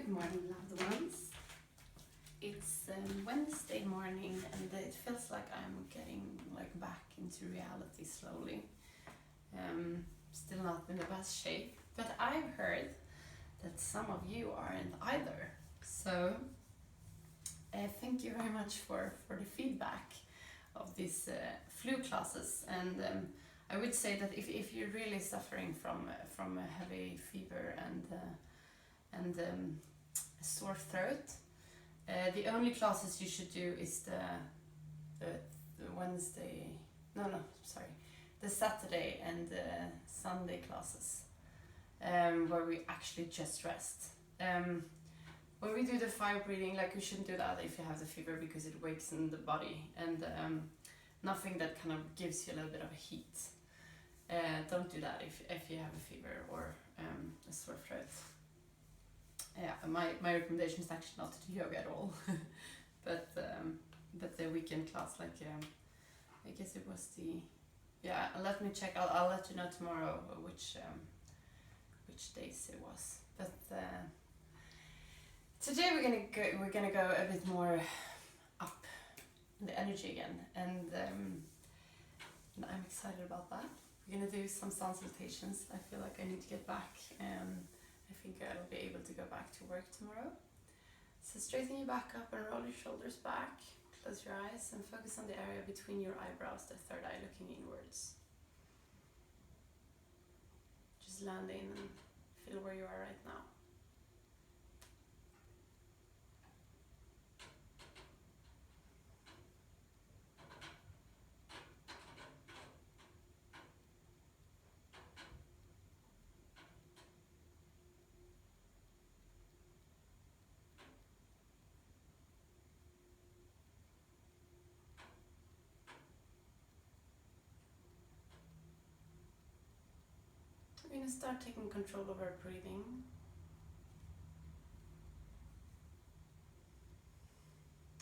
Good morning, loved ones. It's Wednesday morning and it feels like I'm getting back into reality slowly. Still not in the best shape, but I've heard that some of you aren't either. So thank you very much for the feedback of these flu classes. And I would say that if you're really suffering from a heavy fever and a sore throat, the only classes you should do is the the Saturday and Sunday classes, where we actually just rest. When we do the fire breathing, you shouldn't do that if you have the fever because it wakes in the body, and nothing that kind of gives you a little bit of heat. Don't do that if you have a fever or a sore throat. Yeah, my recommendation is actually not to do yoga at all, but the weekend class, I guess it was let me check. I'll let you know tomorrow which days it was. But today we're gonna go a bit more up in the energy again, and I'm excited about that. We're gonna do some sun salutations. I feel like I need to get back. I think I'll be able to go back to work tomorrow. So straighten your back up and roll your shoulders back. Close your eyes and focus on the area between your eyebrows, the third eye looking inwards. Just land in and feel where you are right now. We're going to start taking control over our breathing.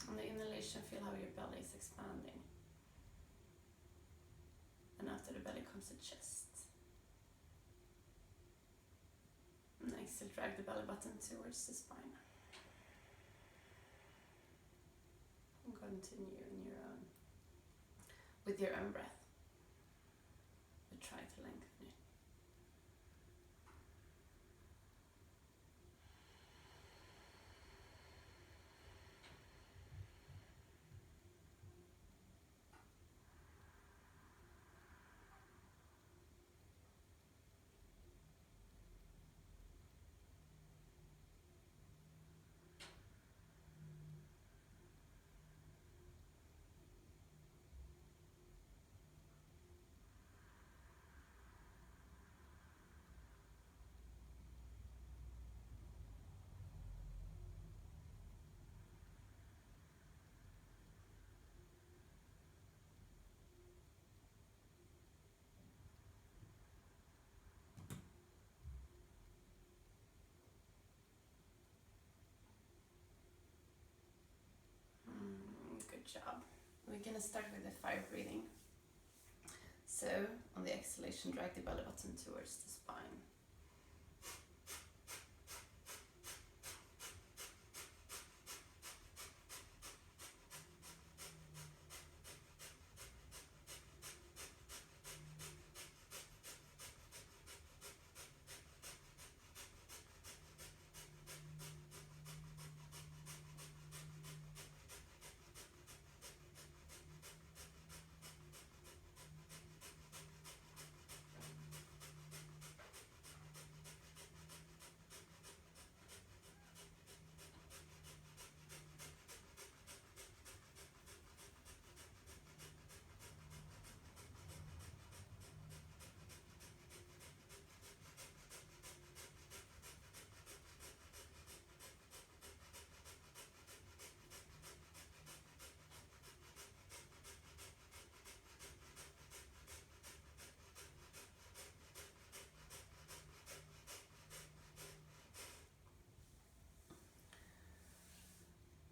On the inhalation, feel how your belly is expanding. And after the belly comes the chest. And exhale, drag the belly button towards the spine. And continue with your own breath. But try to lengthen it. Good job. We're going to start with the fire breathing. So, on the exhalation, drag the belly button towards the spine.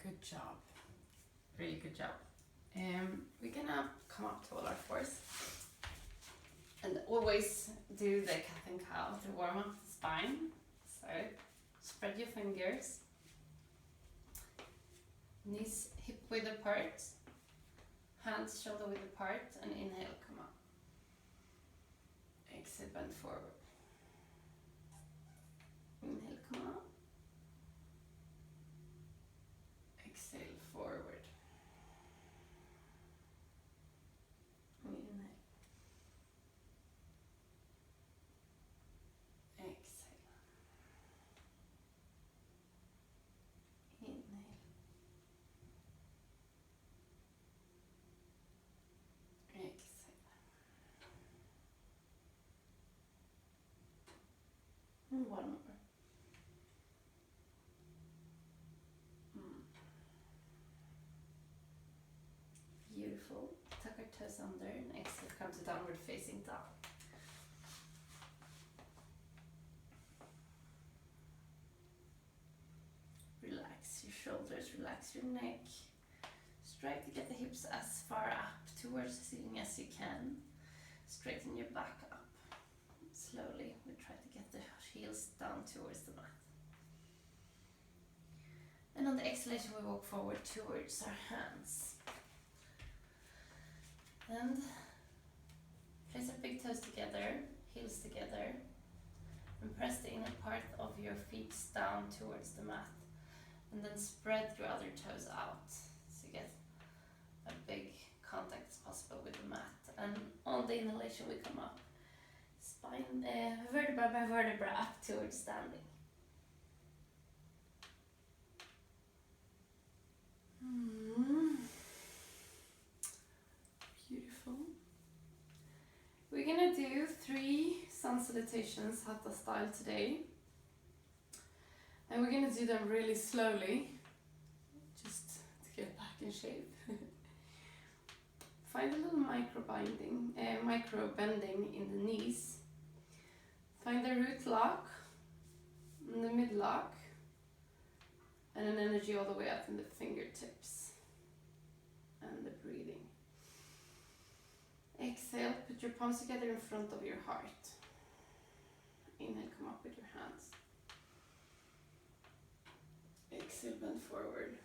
Good job. Really good job. We're gonna come up to all our fours. And always do the cat and cow to warm up the spine. So spread your fingers. Knees hip width apart. Hands shoulder width apart. And inhale, come up. Exhale, bend forward. Inhale, come up. Exhale, forward. Inhale. Exhale. Inhale. Exhale. And one more. Beautiful. Tuck our toes under and exhale, come to downward facing dog. Relax your shoulders, relax your neck. Strive to get the hips as far up towards the ceiling as you can. Straighten your back up. Slowly, we try to get the heels down towards the mat. And on the exhalation, we walk forward towards our hands. And place our big toes together, heels together, and press the inner part of your feet down towards the mat. And then spread your other toes out, so you get a big contact as possible with the mat. And on the inhalation, we come up, spine, vertebra by vertebra, up towards standing. Beautiful. We're gonna do 3 sun salutations hatha style today. And we're gonna do them really slowly, just to get back in shape. Find a little micro bending in the knees. Find the root lock, and the mid lock, and an energy all the way up in the fingertips. And the breathing. Exhale, put your palms together in front of your heart. Inhale, come up with your hands. Exhale, bend forward.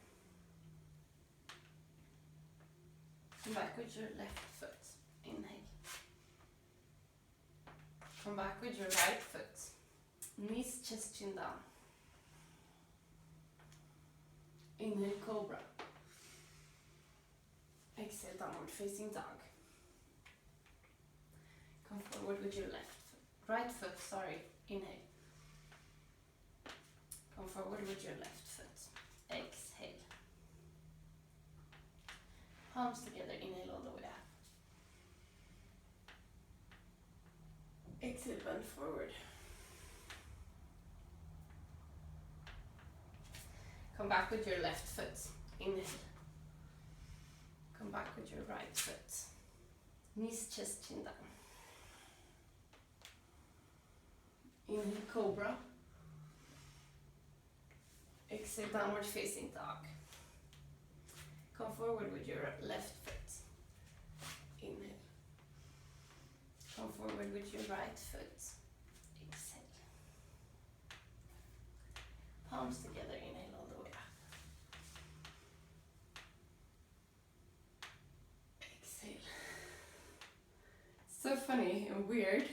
Come back with your left foot. Inhale. Come back with your right foot. Knees, chest, chin down. Inhale, cobra. Exhale, downward facing dog. Come forward with your right foot, inhale. Come forward with your left foot. Exhale. Palms together, inhale all the way up. Exhale, bend forward. Come back with your left foot. Inhale. Come back with your right foot. Knees, chest, chin down. Inhale, cobra. Exhale, downward facing dog. Come forward with your left foot. Inhale. Come forward with your right foot. Exhale. Palms together, inhale all the way up. Exhale. So funny and weird,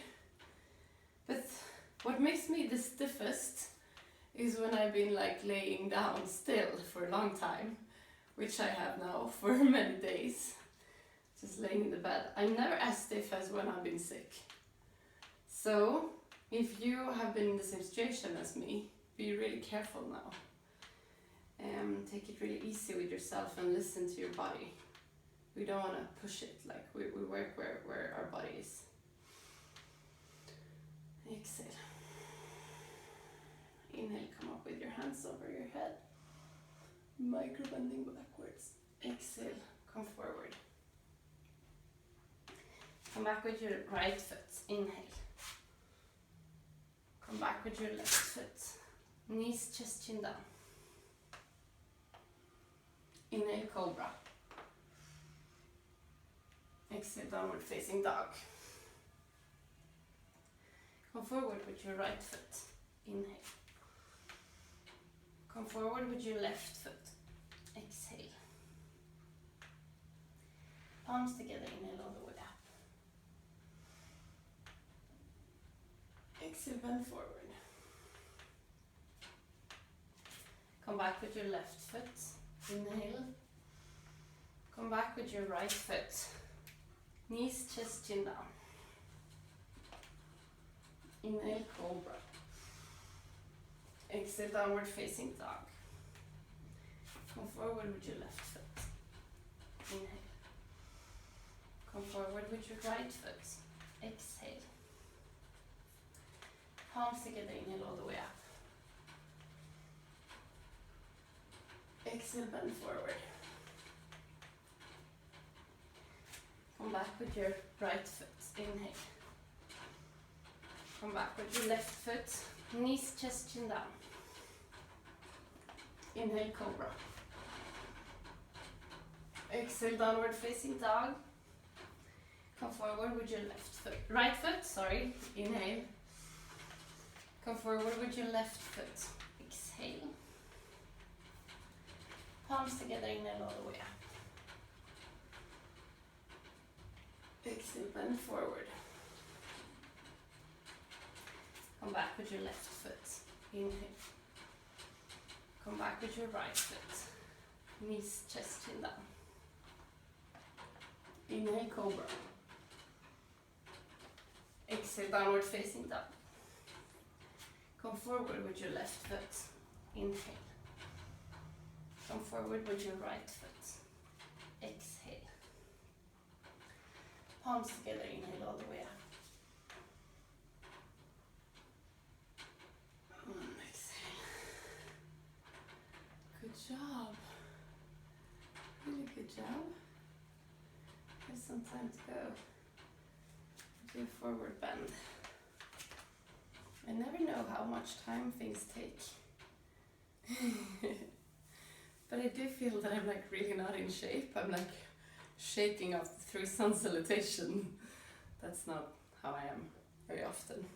but what makes me the stiffest is when I've been like laying down still for a long time, which I have now for many days, just laying in the bed. I'm never as stiff as when I've been sick. So if you have been in the same situation as me, be really careful now. Take it really easy with yourself and listen to your body. We don't want to push it, like we work where our body is. Exhale. Inhale, come up with your hands over your head. Micro bending backwards. Exhale, come forward. Come back with your right foot. Inhale. Come back with your left foot. Knees, chest, chin down. Inhale, cobra. Exhale, downward facing dog. Come forward with your right foot. Inhale. forward with your left foot. Exhale. Palms together, inhale all the way up. Exhale, bend forward. Come back with your left foot. Inhale. Come back with your right foot. Knees, chest, chin down. Inhale, cobra. Exhale, downward facing dog. Come forward with your left foot. Inhale. Come forward with your right foot. Exhale. Palms together, inhale all the way up. Exhale, bend forward. Come back with your right foot. Inhale. Come back with your left foot. Knees, chest, chin down. Inhale, cobra. Exhale, downward facing dog. Come forward with your right foot, sorry. Inhale. Come forward with your left foot. Exhale. Palms together, inhale all the way up. Exhale, bend forward. Come back with your left foot. Inhale. Come back with your right foot. Knees, chest, chin down. Inhale, cobra. Exhale, downward facing dog. Come forward with your left foot. Inhale. Come forward with your right foot. Exhale. Palms together, inhale all the way up. Exhale. Good job. Really good job. There's some time to go. Do a forward bend. I never know how much time things take. But I do feel that I'm like really not in shape. I'm like shaking off the 3 sun salutation. That's not how I am very often.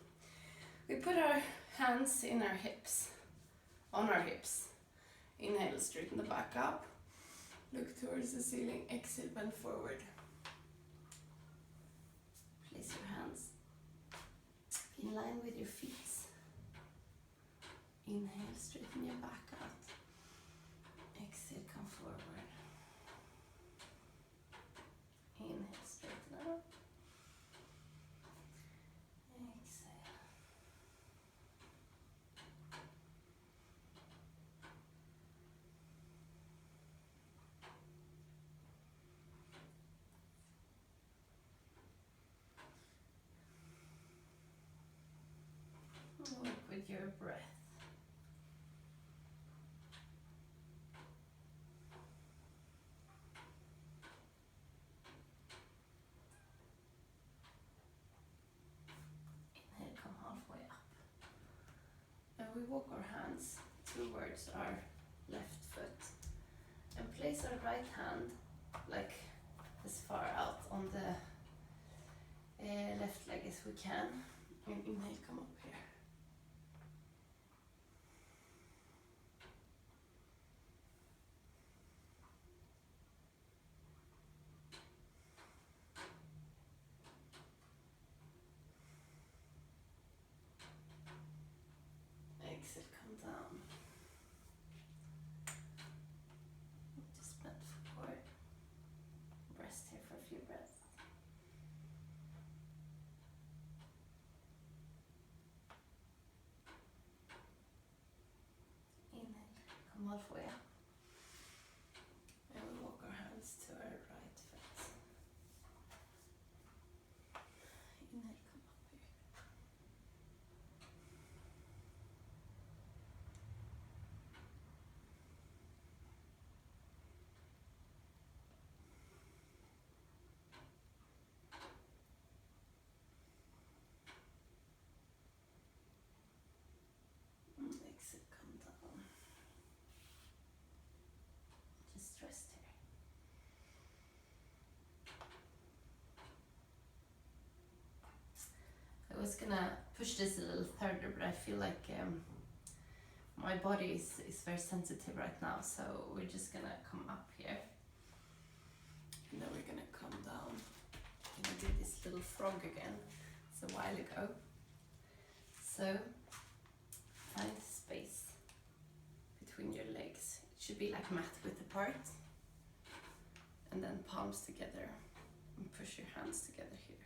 We put our hands in our hips, on our hips. Inhale, straighten the back up. Look towards the ceiling. Exhale, bend forward. Place your hands in line with your feet. Inhale, straighten your back out. Exhale, come forward. Inhale, straighten up. Exhale. Work with your breath. Inhale, come halfway up. And we walk our hands towards our left foot and place our right hand like as far out on the left leg as we can. And inhale, come up here. Exhale, come down. Just bend forward. Rest here for a few breaths. Inhale, come halfway up. And we walk our hands to our right foot. Inhale, come up here. Exhale, come down. Just rest here. I was gonna push this a little further, but I feel like my my body is very sensitive right now, so we're just gonna come up here. And then we're gonna come down. I'm gonna do this little frog again. It's a while ago. So find space between your legs. It should be like mat width apart. And then palms together. And push your hands together here.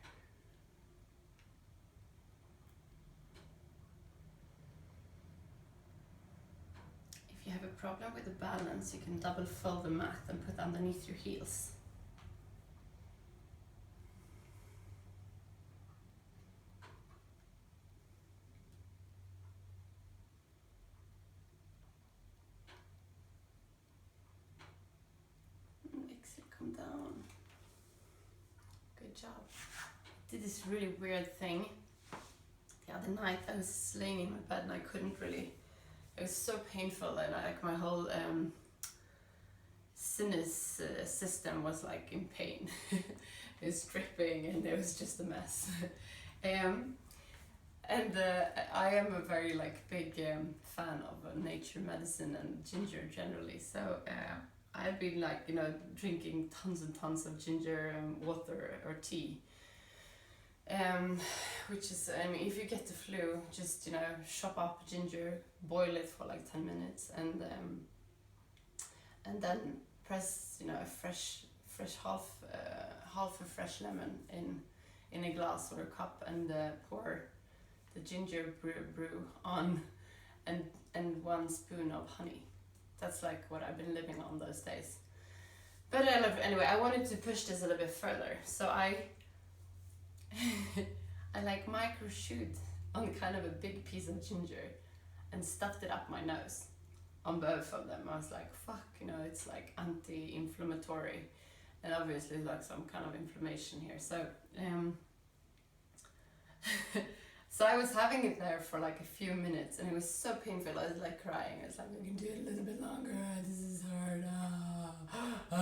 If you have a problem with the balance, you can double fold the mat and put underneath your heels. And exhale, come down. Good job. Did this really weird thing. The other night I was laying in my bed and I couldn't really. It was so painful, and like my whole sinus system was like in pain. It was dripping and it was just a mess. And I am a very like big fan of nature medicine and ginger generally. So I've been like, you know, drinking tons and tons of ginger water or tea. Which is, I mean, if you get the flu, just, you know, chop up ginger, boil it for like 10 minutes, and then press, you know, a fresh half a fresh lemon in a glass or a cup, and pour the ginger brew on, and 1 spoon of honey. That's like what I've been living on those days. But anyway, I wanted to push this a little bit further, so I like micro chewed on kind of a big piece of ginger and stuffed it up my nose on both of them. I was like, fuck, you know, it's like anti-inflammatory, and obviously like some kind of inflammation here. So so I was having it there for like a few minutes, and it was so painful. I was like crying. I was like, we can do it a little bit longer. This is hard. But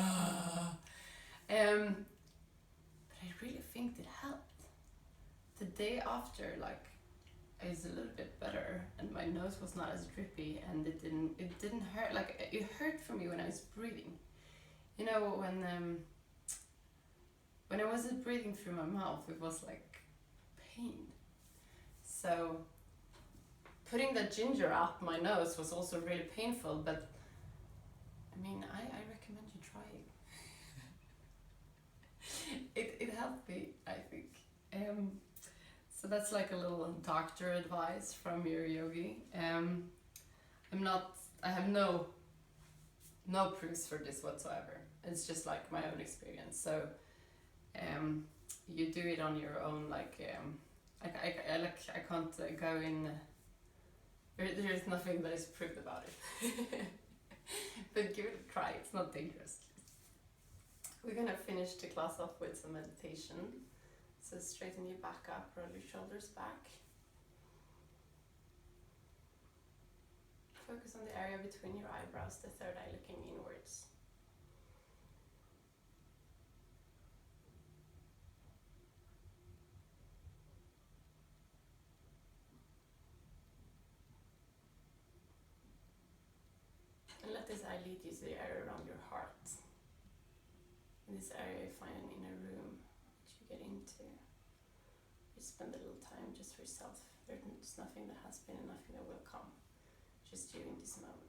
I really think it helped. The day after, like, is a little bit better, and my nose was not as drippy, and it didn't hurt. Like, it hurt for me when I was breathing. You know, when I wasn't breathing through my mouth, it was like pain. So putting the ginger up my nose was also really painful, but I mean, I recommend you try it. It helped me, I think. So that's like a little doctor advice from your yogi. I have no proofs for this whatsoever. It's just like my own experience. So you do it on your own, like I can't go in. There's nothing that is proved about it. But give it a try. It's not dangerous. We're gonna finish the class off with some meditation. So straighten your back up, roll your shoulders back. Focus on the area between your eyebrows, the third eye looking inwards. And let this eye lead you to the area around your heart. In this area you find an inner room which you get into. You spend a little time just for yourself. There's nothing that has been and nothing that will come. Just you in this moment.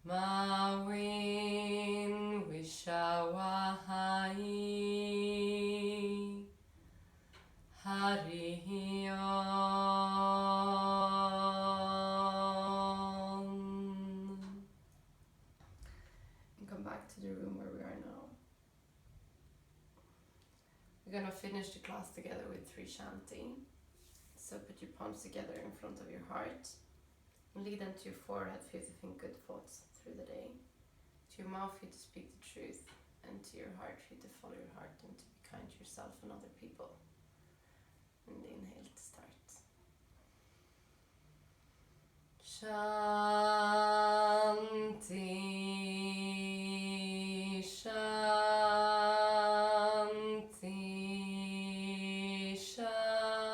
Mawe gonna finish the class together with 3 chanting. So put your palms together in front of your heart. Lead them to your forehead for you to think good thoughts through the day. To your mouth for you to speak the truth. And to your heart for you to follow your heart and to be kind to yourself and other people. And inhale to start. Shanti, Shanti, Shanti.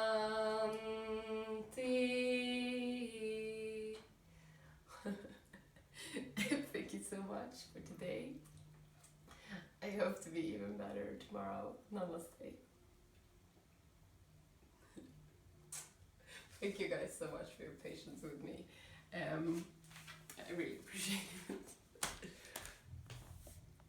Thank you so much for today. I hope to be even better tomorrow. Namaste. Thank you guys so much for your patience with me. I really appreciate it.